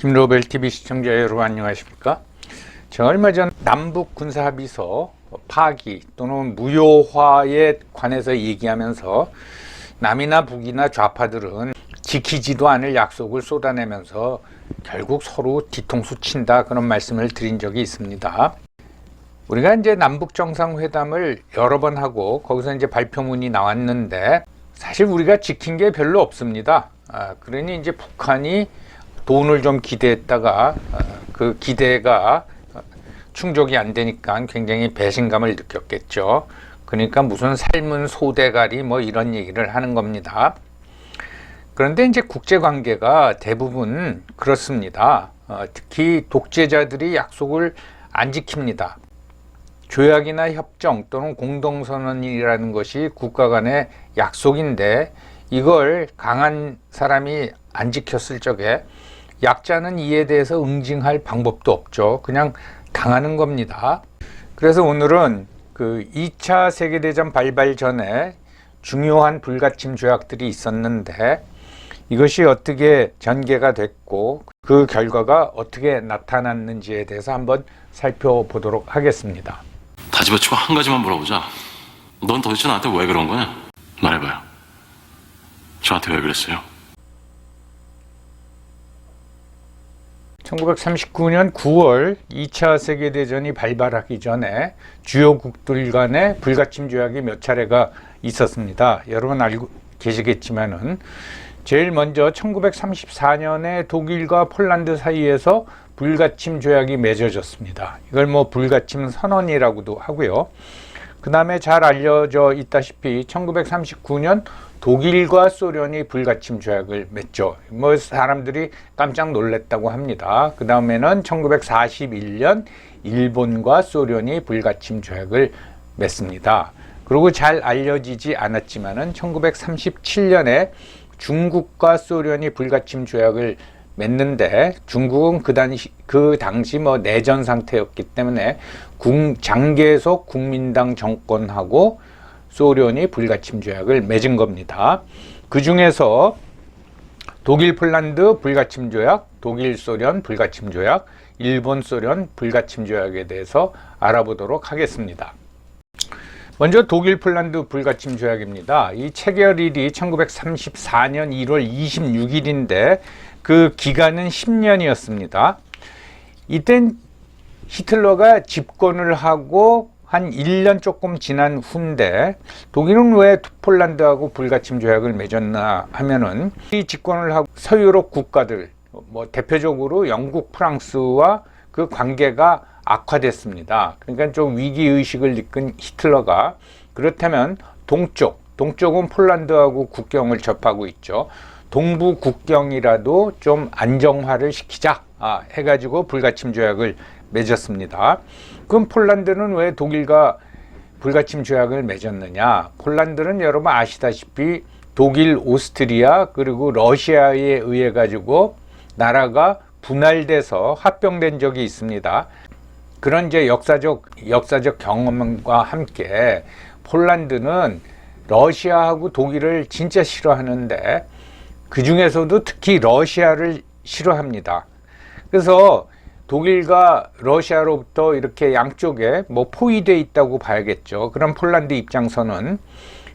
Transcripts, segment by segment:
김로벨 TV 시청자 여러분 안녕하십니까? 제가 얼마 전 남북 군사합의서 파기 또는 무효화에 관해서 얘기하면서 남이나 북이나 좌파들은 지키지도 않을 약속을 쏟아내면서 결국 서로 뒤통수 친다, 그런 말씀을 드린 적이 있습니다. 우리가 이제 남북 정상회담을 여러 번 하고 거기서 이제 발표문이 나왔는데 사실 우리가 지킨 게 별로 없습니다. 그러니 이제 북한이 돈을 좀 기대했다가 그 기대가 충족이 안 되니까 굉장히 배신감을 느꼈겠죠. 그러니까 무슨 삶은 소대가리 뭐 이런 얘기를 하는 겁니다. 그런데 이제 국제관계가 대부분 그렇습니다. 특히 독재자들이 약속을 안 지킵니다. 조약이나 협정 또는 공동선언이라는 것이 국가 간의 약속인데 이걸 강한 사람이 안 지켰을 적에 약자는 이에 대해서 응징할 방법도 없죠. 그냥 당하는 겁니다. 그래서 오늘은 그 2차 세계대전 발발 전에 중요한 불가침 조약들이 있었는데 이것이 어떻게 전개가 됐고 그 결과가 어떻게 나타났는지에 대해서 한번 살펴보도록 하겠습니다. 다 집어치고 한 가지만 물어보자. 넌 도대체 나한테 왜 그런 거냐? 말해봐요. 저한테 왜 그랬어요? 1939년 9월 2차 세계대전이 발발하기 전에 주요국들 간의 불가침 조약이 몇 차례가 있었습니다. 여러분 알고 계시겠지만은 제일 먼저 1934년에 독일과 폴란드 사이에서 불가침 조약이 맺어졌습니다. 이걸 뭐 불가침 선언이라고도 하고요. 그 다음에 잘 알려져 있다시피 1939년 독일과 소련이 불가침 조약을 맺죠. 뭐 사람들이 깜짝 놀랐다고 합니다. 그 다음에는 1941년 일본과 소련이 불가침 조약을 맺습니다. 그리고 잘 알려지지 않았지만은 1937년에 중국과 소련이 불가침 조약을 맺는데 중국은 그 당시 뭐 내전 상태였기 때문에 장개석 국민당 정권하고 소련이 불가침 조약을 맺은 겁니다. 그 중에서 독일 폴란드 불가침 조약, 독일 소련 불가침 조약, 일본 소련 불가침 조약에 대해서 알아보도록 하겠습니다. 먼저 독일 폴란드 불가침 조약입니다. 이 체결일이 1934년 1월 26일인데 그 기간은 10년이었습니다. 이땐 히틀러가 집권을 하고 한 1년 조금 지난 후인데 독일은 왜 폴란드하고 불가침 조약을 맺었나 하면은 이 집권을 하고 서유럽 국가들 뭐 대표적으로 영국, 프랑스와 그 관계가 악화됐습니다. 그러니까 좀 위기의식을 느낀 히틀러가 그렇다면 동쪽은 폴란드하고 국경을 접하고 있죠. 동부 국경이라도 좀 안정화를 시키자 해가지고 불가침 조약을 맺었습니다. 그럼 폴란드는 왜 독일과 불가침 조약을 맺었느냐? 폴란드는 여러분 아시다시피 독일, 오스트리아 그리고 러시아에 의해 가지고 나라가 분할돼서 합병된 적이 있습니다. 그런 이제 역사적 경험과 함께 폴란드는 러시아하고 독일을 진짜 싫어하는데 그 중에서도 특히 러시아를 싫어합니다. 그래서 독일과 러시아로부터 이렇게 양쪽에 뭐 포위되어 있다고 봐야겠죠. 그럼 폴란드 입장에서는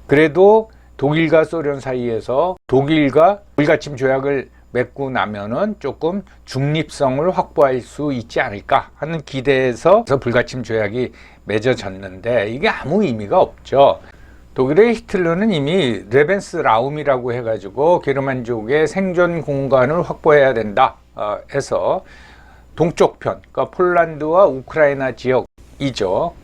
그래도 독일과 소련 사이에서 독일과 불가침 조약을 맺고 나면은 조금 중립성을 확보할 수 있지 않을까 하는 기대에서 불가침 조약이 맺어졌는데 이게 아무 의미가 없죠. 독일의 히틀러는 이미 레벤스라움이라고 해가지고 게르만족의 생존 공간을 확보해야 된다 해서 동쪽 편, 그러니까 폴란드와 우크라이나 지역이죠.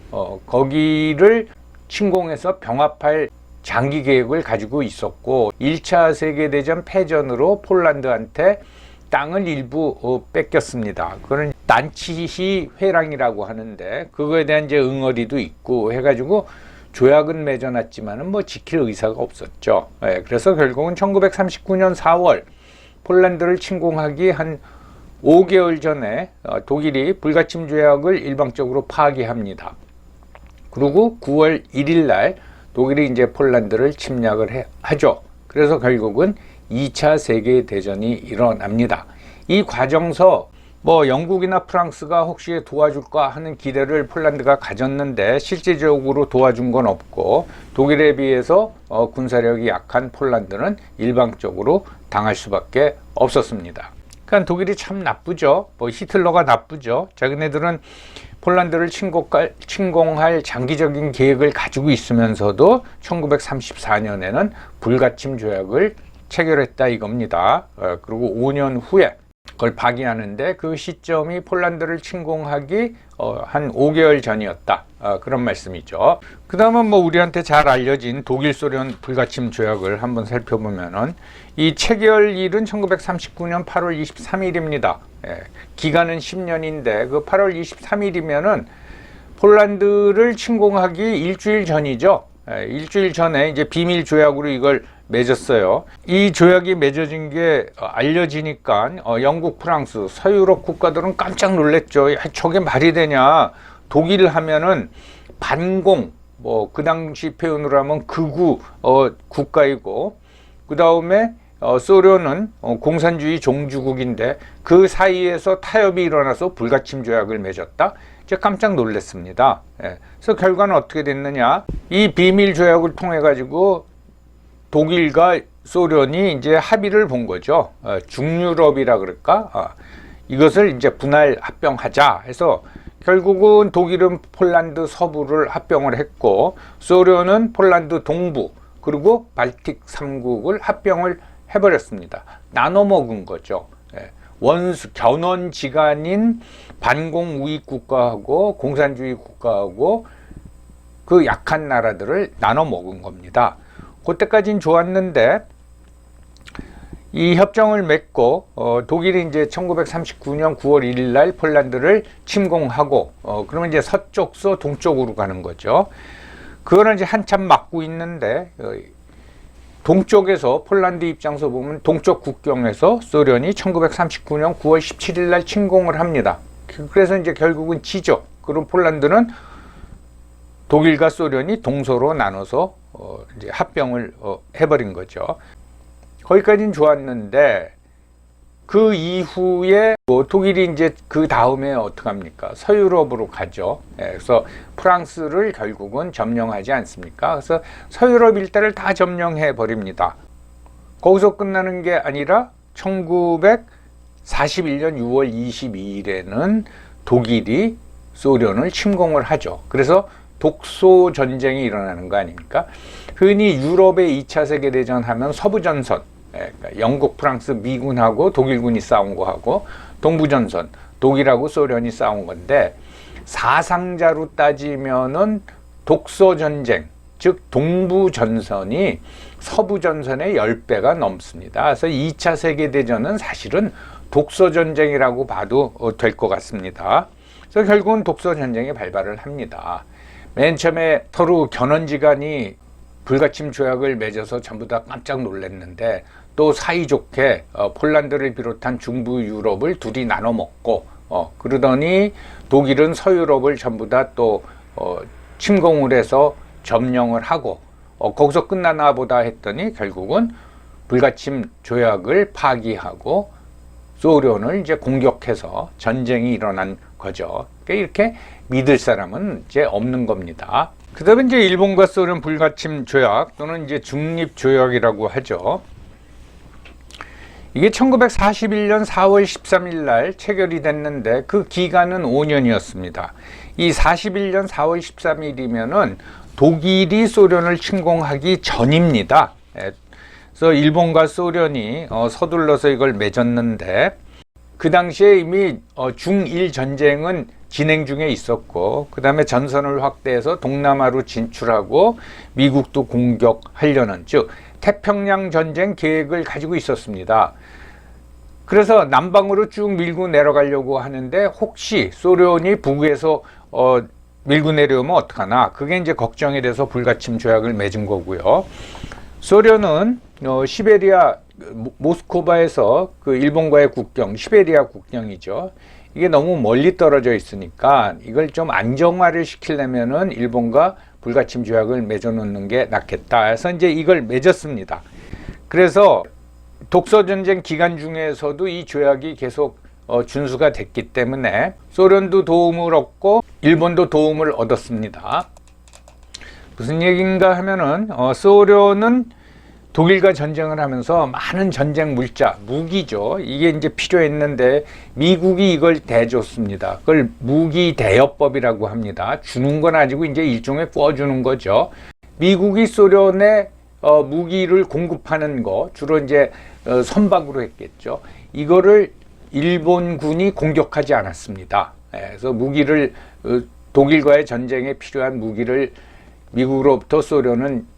거기를 침공해서 병합할 장기 계획을 가지고 있었고 1차 세계대전 패전으로 폴란드한테 땅을 일부 뺏겼습니다. 그건 난치히 회랑이라고 하는데 그거에 대한 이제 응어리도 있고 해가지고 조약은 맺어놨지만은 뭐 지킬 의사가 없었죠. 그래서 결국은 1939년 4월 폴란드를 침공하기 한 5개월 전에 독일이 불가침 조약을 일방적으로 파기합니다. 그리고 9월 1일 날 독일이 이제 폴란드를 침략을 하죠. 그래서 결국은 2차 세계대전이 일어납니다. 이 과정서 뭐 영국이나 프랑스가 혹시 도와줄까 하는 기대를 폴란드가 가졌는데 실질적으로 도와준 건 없고 독일에 비해서 군사력이 약한 폴란드는 일방적으로 당할 수밖에 없었습니다. 그러니까 독일이 참 나쁘죠. 뭐 히틀러가 나쁘죠. 자기네들은 폴란드를 침공할 장기적인 계획을 가지고 있으면서도 1934년에는 불가침 조약을 체결했다 이겁니다. 그리고 5년 후에 그걸 파기하는데 그 시점이 폴란드를 침공하기 한 5개월 전이었다. 그런 말씀이죠. 그 다음은 뭐 우리한테 잘 알려진 독일 소련 불가침 조약을 한번 살펴보면은 이 체결일은 1939년 8월 23일입니다. 기간은 10년인데 그 8월 23일이면은 폴란드를 침공하기 일주일 전이죠. 일주일 전에 이제 비밀 조약으로 이걸 맺었어요. 이 조약이 맺어진 게 알려지니까 영국, 프랑스, 서유럽 국가들은 깜짝 놀랐죠. 야, 저게 말이 되냐? 독일 하면은 반공, 뭐 그 당시 표현으로 하면 극우 국가이고, 그 다음에 소련은 공산주의 종주국인데 그 사이에서 타협이 일어나서 불가침 조약을 맺었다. 이제 깜짝 놀랐습니다. 그래서 결과는 어떻게 됐느냐? 이 비밀 조약을 통해 가지고 독일과 소련이 이제 합의를 본 거죠. 중유럽이라 그럴까? 이것을 이제 분할 합병하자 해서 결국은 독일은 폴란드 서부를 합병을 했고 소련은 폴란드 동부 그리고 발틱 3국을 합병을 해버렸습니다. 나눠 먹은 거죠. 원수 견원지간인 반공 우익 국가하고 공산주의 국가하고 그 약한 나라들을 나눠 먹은 겁니다. 그때까지는 좋았는데 이 협정을 맺고 독일이 이제 1939년 9월 1일 날 폴란드를 침공하고 그러면 이제 서쪽서 동쪽으로 가는 거죠. 그거는 이제 한참 막고 있는데 동쪽에서 폴란드 입장에서 보면 동쪽 국경에서 소련이 1939년 9월 17일 날 침공을 합니다. 그래서 이제 결국은 지죠. 그럼 폴란드는 독일과 소련이 동서로 나눠서 이제 합병을 해버린 거죠. 거기까지는 좋았는데 그 이후에 독일이 이제 그 다음에 어떻게 합니까? 서유럽으로 가죠. 그래서 프랑스를 결국은 점령하지 않습니까? 그래서 서유럽 일대를 다 점령해 버립니다. 거기서 끝나는 게 아니라 1941년 6월 22일에는 독일이 소련을 침공을 하죠. 그래서 독소 전쟁이 일어나는 거 아닙니까? 흔히 유럽의 2차 세계대전 하면 서부전선, 그러니까 영국, 프랑스, 미군하고 독일군이 싸운 거하고 동부전선, 독일하고 소련이 싸운 건데 사상자로 따지면은 독소전쟁, 즉 동부전선이 서부전선의 10배가 넘습니다. 그래서 2차 세계대전은 사실은 독소전쟁이라고 봐도 될 것 같습니다. 그래서 결국은 독소전쟁이 발발을 합니다. 맨 처음에 서로 견원지간이 불가침 조약을 맺어서 전부 다 깜짝 놀랐는데 또 사이좋게 폴란드를 비롯한 중부 유럽을 둘이 나눠 먹고 그러더니 독일은 서유럽을 전부 다 또 침공을 해서 점령을 하고 거기서 끝나나 보다 했더니 결국은 불가침 조약을 파기하고 소련을 이제 공격해서 전쟁이 일어난 거죠. 그러니까 이렇게 믿을 사람은 이제 없는 겁니다. 그 다음에 이제 일본과 소련 불가침 조약 또는 이제 중립 조약이라고 하죠. 이게 1941년 4월 13일 날 체결이 됐는데 그 기간은 5년이었습니다. 이 41년 4월 13일이면은 독일이 소련을 침공하기 전입니다. 그래서 일본과 소련이 서둘러서 이걸 맺었는데 그 당시에 이미 중일 전쟁은 진행 중에 있었고 그 다음에 전선을 확대해서 동남아로 진출하고 미국도 공격하려는 즉 태평양 전쟁 계획을 가지고 있었습니다. 그래서 남방으로 쭉 밀고 내려가려고 하는데 혹시 소련이 북에서 밀고 내려오면 어떡하나 그게 이제 걱정이 돼서 불가침 조약을 맺은 거고요. 소련은 시베리아 모스크바에서 그 일본과의 국경 시베리아 국경이죠. 이게 너무 멀리 떨어져 있으니까 이걸 좀 안정화를 시키려면은 일본과 불가침 조약을 맺어 놓는 게 낫겠다 해서 이제 이걸 맺었습니다. 그래서 독서전쟁 기간 중에서도 이 조약이 계속 준수가 됐기 때문에 소련도 도움을 얻고 일본도 도움을 얻었습니다. 무슨 얘기인가 하면은 소련은 독일과 전쟁을 하면서 많은 전쟁 물자, 무기죠. 이게 이제 필요했는데 미국이 이걸 대줬습니다. 그걸 무기 대여법이라고 합니다. 주는 건 아니고 이제 일종의 구워주는 거죠. 미국이 소련에 무기를 공급하는 거 주로 이제 선박으로 했겠죠. 이거를 일본군이 공격하지 않았습니다. 그래서 무기를 독일과의 전쟁에 필요한 무기를 미국으로부터 소련은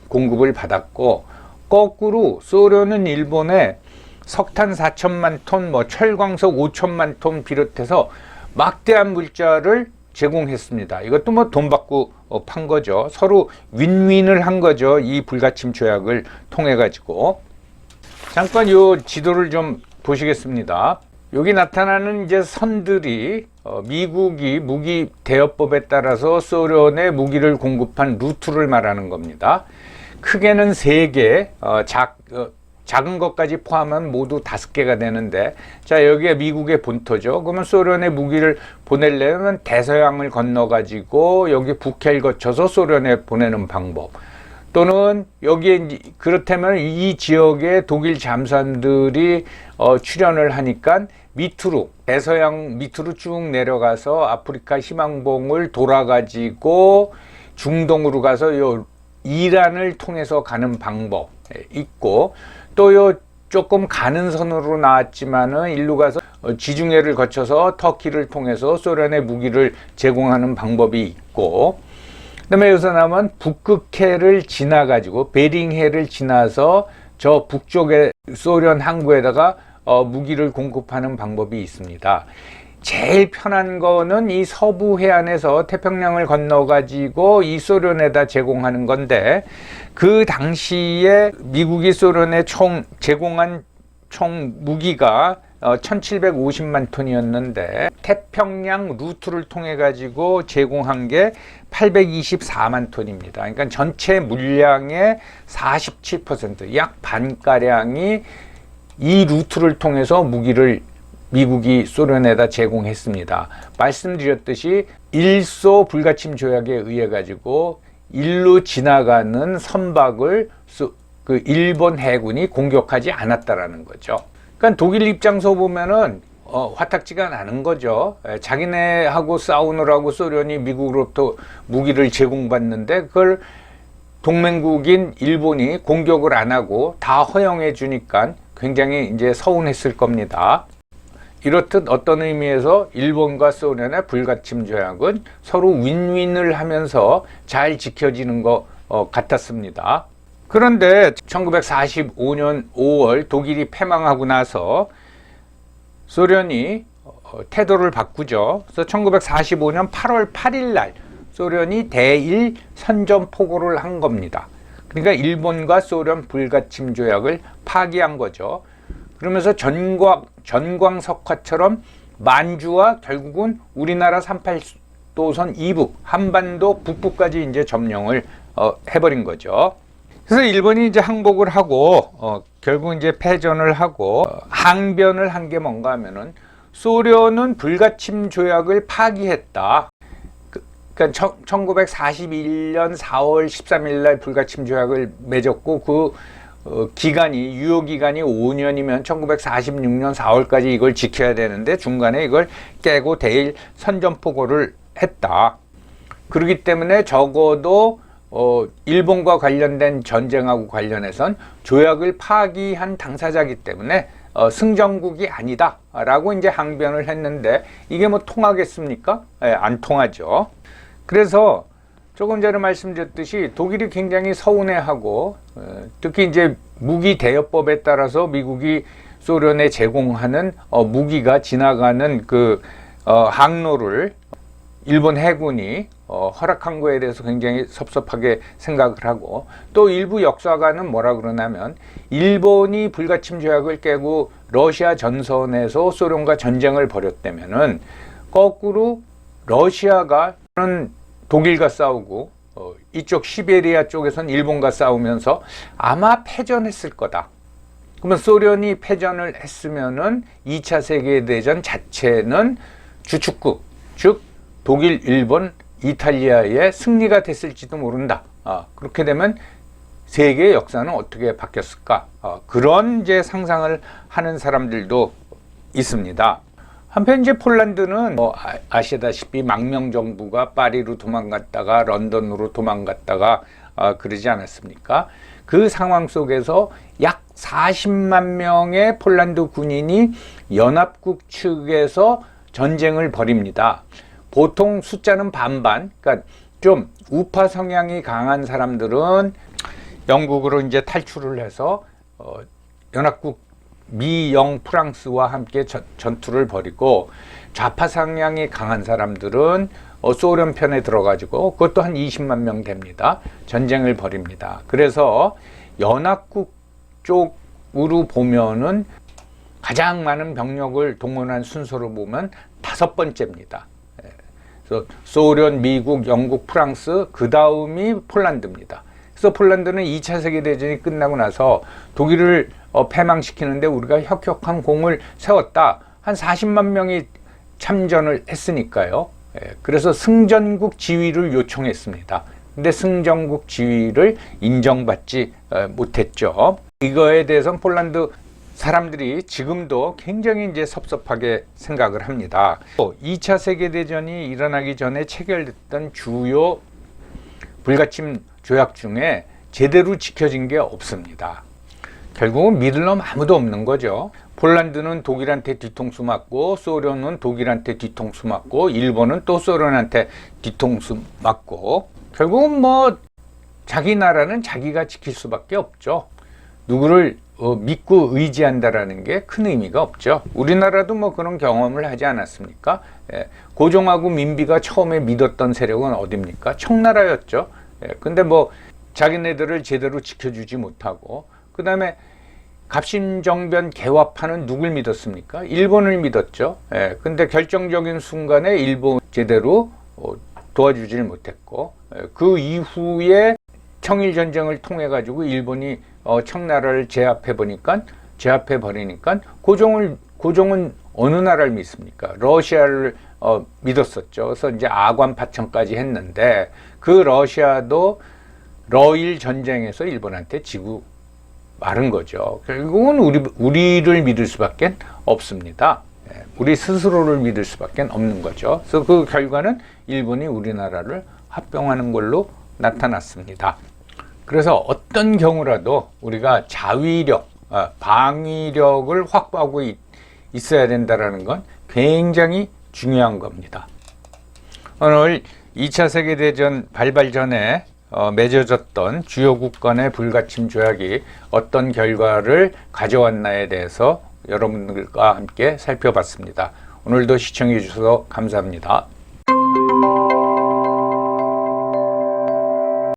공급을 받았고, 거꾸로 소련은 일본에 석탄 4천만 톤, 철광석 5천만 톤 비롯해서 막대한 물자를 제공했습니다. 이것도 돈 받고 판 거죠. 서로 윈윈을 한 거죠. 이 불가침 조약을 통해 가지고. 잠깐 요 지도를 좀 보시겠습니다. 여기 나타나는 이제 선들이 미국이 무기 대여법에 따라서 소련에 무기를 공급한 루트를 말하는 겁니다. 크게는 3개, 작은 것까지 포함하면 모두 5개가 되는데, 자, 여기가 미국의 본토죠. 그러면 소련에 무기를 보내려면 대서양을 건너가지고 여기 북해를 거쳐서 소련에 보내는 방법. 또는 여기에 그렇다면 이 지역에 독일 잠수함들이 출현을 하니까 밑으로 대서양 밑으로 쭉 내려가서 아프리카 희망봉을 돌아가지고 중동으로 가서 요 이란을 통해서 가는 방법 있고, 또 요 조금 가는 선으로 나왔지만은 일로 가서 지중해를 거쳐서 터키를 통해서 소련에 무기를 제공하는 방법이 있고, 그다음에 여기서 나면 북극해를 지나가지고 베링해를 지나서 저 북쪽에 소련 항구에다가 무기를 공급하는 방법이 있습니다. 제일 편한 거는 이 서부 해안에서 태평양을 건너가지고 이 소련에다 제공하는 건데, 그 당시에 미국이 소련에 제공한 총 무기가 1750만 톤이었는데 태평양 루트를 통해 가지고 제공한 게 824만 톤입니다. 그러니까 전체 물량의 47%, 약 반가량이 이 루트를 통해서 무기를 미국이 소련에다 제공했습니다. 말씀드렸듯이 일소 불가침 조약에 의해 가지고 일로 지나가는 선박을 그 일본 해군이 공격하지 않았다라는 거죠. 그러니까 독일 입장에서 보면은 화딱지가 나는 거죠. 자기네하고 싸우느라고 소련이 미국으로부터 무기를 제공받는데 그걸 동맹국인 일본이 공격을 안 하고 다 허용해 주니까 굉장히 이제 서운했을 겁니다. 이렇듯 어떤 의미에서 일본과 소련의 불가침 조약은 서로 윈윈을 하면서 잘 지켜지는 것 같았습니다. 그런데 1945년 5월 독일이 패망하고 나서 소련이 태도를 바꾸죠. 그래서 1945년 8월 8일 날 소련이 대일 선전포고를 한 겁니다. 그러니까 일본과 소련 불가침 조약을 파기한 거죠. 그러면서 전광석화처럼 만주와 결국은 우리나라 38도선 이북, 한반도 북부까지 이제 점령을 해버린 거죠. 그래서 일본이 이제 항복을 하고 결국 이제 패전을 하고 항변을 한 게 뭔가 하면은 소련은 불가침 조약을 파기했다. 그러니까 1941년 4월 13일 날 불가침 조약을 맺었고 그 기간이 유효 기간이 5년이면 1946년 4월까지 이걸 지켜야 되는데 중간에 이걸 깨고 대일 선전포고를 했다. 그렇기 때문에 적어도 일본과 관련된 전쟁하고 관련해선 조약을 파기한 당사자이기 때문에 승전국이 아니다 라고 이제 항변을 했는데 이게 뭐 통하겠습니까? 안 통하죠. 그래서 조금 전에 말씀드렸듯이 독일이 굉장히 서운해하고 특히 이제 무기 대여법에 따라서 미국이 소련에 제공하는 무기가 지나가는 그 항로를 일본 해군이 허락한 거에 대해서 굉장히 섭섭하게 생각을 하고, 또 일부 역사가는 뭐라 그러냐면 일본이 불가침 조약을 깨고 러시아 전선에서 소련과 전쟁을 벌였다면은 거꾸로 러시아가 독일과 싸우고 이쪽 시베리아 쪽에서는 일본과 싸우면서 아마 패전했을 거다. 그러면 소련이 패전을 했으면은 2차 세계대전 자체는 주축국, 즉 독일, 일본, 이탈리아의 승리가 됐을지도 모른다. 그렇게 되면 세계의 역사는 어떻게 바뀌었을까? 그런 이제 상상을 하는 사람들도 있습니다. 한편 이제 폴란드는 아시다시피 망명 정부가 파리로 도망갔다가 런던으로 도망갔다가 그러지 않았습니까? 그 상황 속에서 약 40만 명의 폴란드 군인이 연합국 측에서 전쟁을 벌입니다. 보통 숫자는 반반, 그러니까 좀 우파 성향이 강한 사람들은 영국으로 이제 탈출을 해서 연합국 미, 영, 프랑스와 함께 전투를 벌이고, 좌파 성향이 강한 사람들은 소련 편에 들어가지고 그것도 한 20만 명 됩니다. 전쟁을 벌입니다. 그래서 연합국 쪽으로 보면은 가장 많은 병력을 동원한 순서로 보면 5번째입니다. 그래서 소련, 미국, 영국, 프랑스, 그 다음이 폴란드입니다. 그래서 폴란드는 2차 세계대전이 끝나고 나서 독일을 패망시키는데 우리가 혁혁한 공을 세웠다. 한 40만 명이 참전을 했으니까요. 그래서 승전국 지위를 요청했습니다. 근데 승전국 지위를 인정받지 못했죠. 이거에 대해서 폴란드 사람들이 지금도 굉장히 이제 섭섭하게 생각을 합니다. 2차 세계대전이 일어나기 전에 체결됐던 주요 불가침 조약 중에 제대로 지켜진 게 없습니다. 결국은 믿을 놈 아무도 없는 거죠. 폴란드는 독일한테 뒤통수 맞고, 소련은 독일한테 뒤통수 맞고, 일본은 또 소련한테 뒤통수 맞고, 결국은 뭐 자기 나라는 자기가 지킬 수밖에 없죠. 누구를 믿고 의지한다라는 게 큰 의미가 없죠. 우리나라도 뭐 그런 경험을 하지 않았습니까? 고종하고 민비가 처음에 믿었던 세력은 어디입니까? 청나라였죠. 근데 뭐 자기네들을 제대로 지켜주지 못하고, 그 다음에 갑신정변 개화파는 누굴 믿었습니까? 일본을 믿었죠. 근데 결정적인 순간에 일본 제대로 도와주질 못했고, 그 이후에 청일전쟁을 통해 가지고 일본이 청나라를 제압해 버리니까 고종은 어느 나라를 믿습니까? 러시아를 믿었었죠. 그래서 이제 아관 파천까지 했는데, 그 러시아도 러일 전쟁에서 일본한테 지고 마른 거죠. 결국은 우리를 믿을 수밖에 없습니다. 우리 스스로를 믿을 수밖에 없는 거죠. 그래서 그 결과는 일본이 우리나라를 합병하는 걸로 나타났습니다. 그래서 어떤 경우라도 우리가 자위력, 방위력을 확보하고 있어야 된다는 건 굉장히 중요한 겁니다. 오늘 2차 세계대전 발발 전에 맺어졌던 주요국 간의 불가침 조약이 어떤 결과를 가져왔나에 대해서 여러분들과 함께 살펴봤습니다. 오늘도 시청해 주셔서 감사합니다.